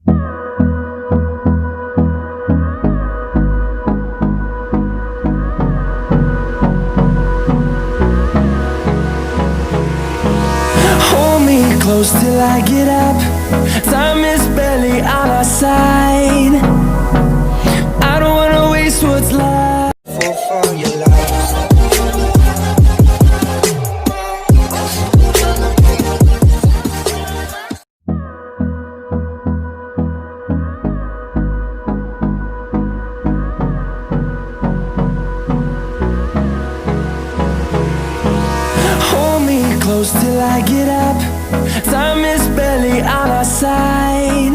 Hold me close till I get up. Time is barely on our side. I don't wanna waste what's left. For your life. Hold me close till I get up. Time is barely on our side.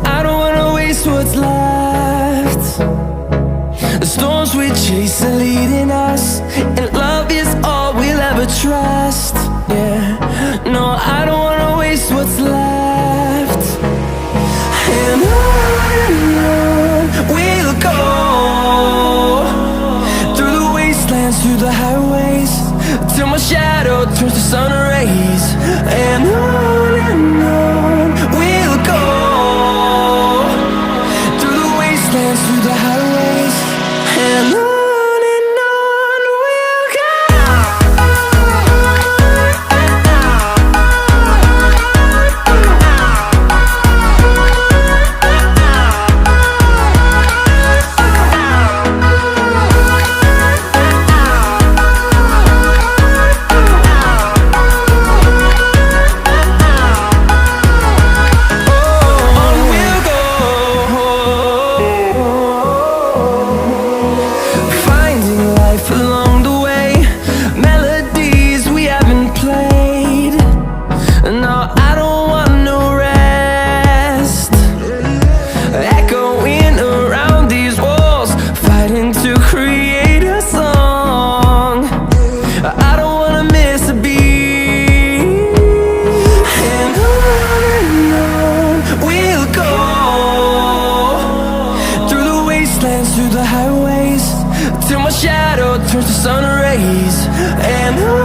I don't wanna waste what's left. The storms we chase are leading us, and love is all we'll ever trust. Yeah, no, I don't wanna waste what's left. And on we'll go, through the wastelands, through the highways, till my shadow turns to sun rays. And on we'll go, through the wastelands, through the highways, and on we'll go. Finding life along the way, melodies we haven't played. No, I don't want no rest. Echoing around these walls, fighting to create a song. I don't wanna miss a beat. And on we'll go, through the wastelands, through the highways, till my shadow turns to sun rays. And on